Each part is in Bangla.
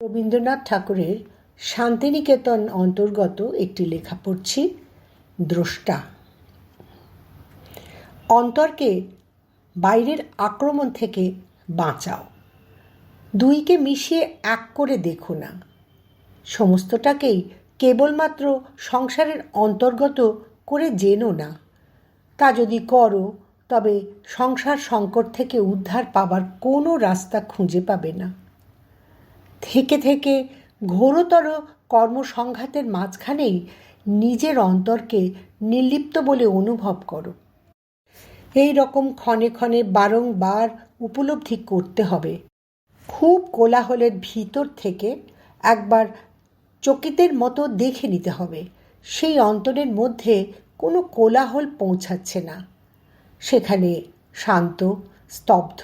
রবীন্দ্রনাথ ঠাকুরের শান্তিনিকেতন অন্তর্গত একটি লেখা পড়ছি, দ্রষ্টা। অন্তরকে বাইরের আক্রমণ থেকে বাঁচাও। দুইকে মিশিয়ে এক করে দেখো না। সমস্তটাকেই কেবলমাত্র সংসারের অন্তর্গত করে জেনো না। তা যদি করো তবে সংসার সংকট থেকে উদ্ধার পাবার কোনো রাস্তা খুঁজে পাবে না। থেকে থেকে ঘোরতর কর্মসংঘাতের মাঝখানেই নিজের অন্তরকে নির্লিপ্ত বলে অনুভব করো। এই রকম ক্ষণে ক্ষণে বারংবার উপলব্ধি করতে হবে। খুব কোলাহলের ভিতর থেকে একবার চকিতের মতো দেখে নিতে হবে সেই অন্তরের মধ্যে কোনো কোলাহল পৌঁছাচ্ছে না। সেখানে শান্ত, স্তব্ধ,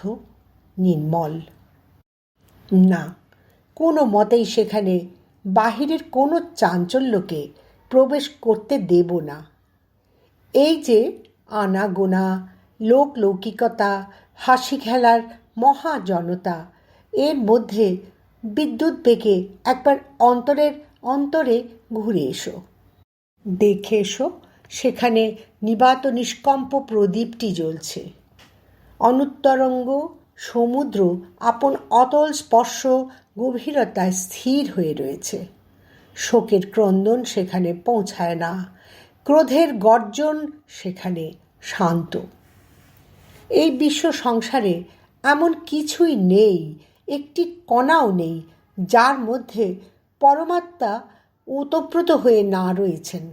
নির্মল। না, কোনো মতেই সেখানে বাহিরের কোনো চাঞ্চল্যকে প্রবেশ করতে দেব না। এই যে আনাগোনা, লোকলৌকিকতা, হাসি খেলার মহাজনতা, এর মধ্যে বিদ্যুৎ বেগে একবার অন্তরে ঘুরে এসো। দেখে এসো সেখানে নিবাত নিষ্কম্প প্রদীপটি জ্বলছে। অনুত্তরঙ্গ সমুদ্র আপন অতল স্পর্শ গভীরতায় স্থির হয়ে রয়েছে। শোকের ক্রন্দন সেখানে পৌঁছায় না, ক্রোধের গর্জন সেখানে শান্ত। এই বিশ্ব সংসারে এমন কিছুই নেই, একটি কণাও নেই যার মধ্যে পরমাত্মা ওতপ্রোত হয়ে না রয়েছেন।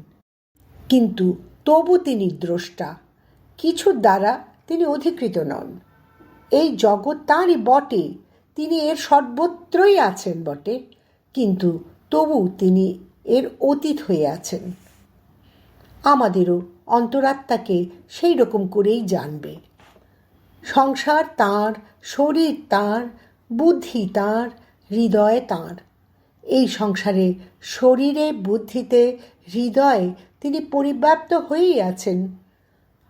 কিন্তু তবু তিনি দ্রষ্টা, কিছুর দ্বারা তিনি অধিকৃত নন। এই জগৎ তাঁরই বটে, তিনি এর সর্বত্রই আছেন বটে, কিন্তু তবু তিনি এর অতীত হয়ে আছেন। আমাদেরও অন্তরাত্মাকে সেই রকম করেই জানবে। সংসার তাঁর, শরীর তাঁর, বুদ্ধি তাঁর, হৃদয় তাঁর। এই সংসারে শরীরে, বুদ্ধিতে, হৃদয়ে তিনি পরিব্যাপ্ত হয়েই আছেন।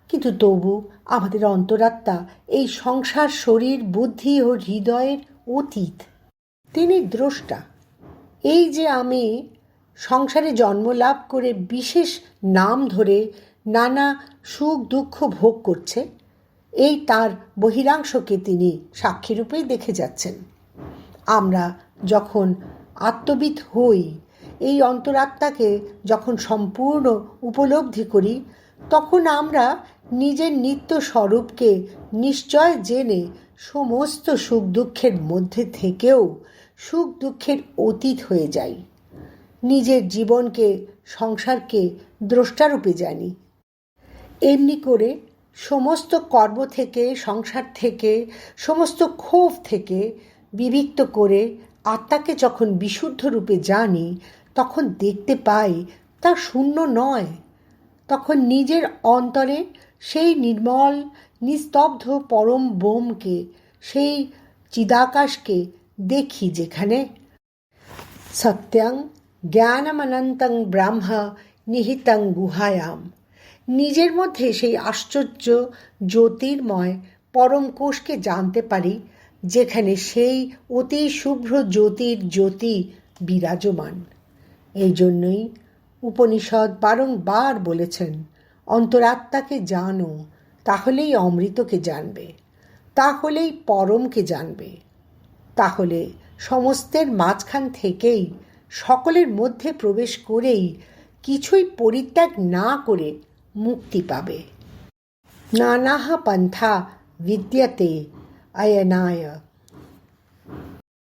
কিন্তু তবু আমাদের অন্তরাত্মা এই সংসার, শরীর, বুদ্ধি ও হৃদয়ের অতীত। তিনি দ্রষ্টা। এই যে আমি সংসারে জন্মলাভ করে বিশেষ নাম ধরে নানা সুখ দুঃখ ভোগ করছে, এই তার বহিরাংশকে তিনি সাক্ষীরূপেই দেখে যাচ্ছেন। আমরা যখন আত্মবিৎ হই, এই অন্তরাত্মাকে যখন সম্পূর্ণ উপলব্ধি করি, তখন আমরা নিজের নিত্য স্বরূপকে নিশ্চয় জেনে সমস্ত সুখ দুঃখের মধ্যে থেকেও সুখ দুঃখের অতীত হয়ে যাই। নিজের জীবনকে, সংসারকে দ্রষ্টারূপে জানি। এমনি করে সমস্ত কর্ম থেকে, সংসার থেকে, সমস্ত ক্ষোভ থেকে বিবিক্ত করে আত্মাকে যখন বিশুদ্ধ রূপে জানি, তখন দেখতে পাই তা শূন্য নয়। তখন নিজের অন্তরে সেই নির্মল নিস্তব্ধ পরম বোমকে, সেই চিদাকাশকে দেখি, যেখানে সত্যং জ্ঞানমনন্তং ব্রহ্ম নিহিতং গুহায়াম। নিজের মধ্যে সেই আশ্চর্য জ্যোতির্ময় পরম কোষকে জানতে পারি, যেখানে সেই অতি শুভ্র জ্যোতির জ্যোতি বিরাজমান। এই জন্যই উপনিষদ বারংবার বলেছেন, অন্তরাত্মাকে জানো, তাহলেই অমৃতকে জানবে, তাহলেই পরমকে জানবে। তাহলে সমস্তের মাঝখান থেকেই, সকলের মধ্যে প্রবেশ করেই, কিছুই পরিত্যাগ না করে মুক্তি পাবে। নানাহা পন্থা বিদ্যতে অয়নায়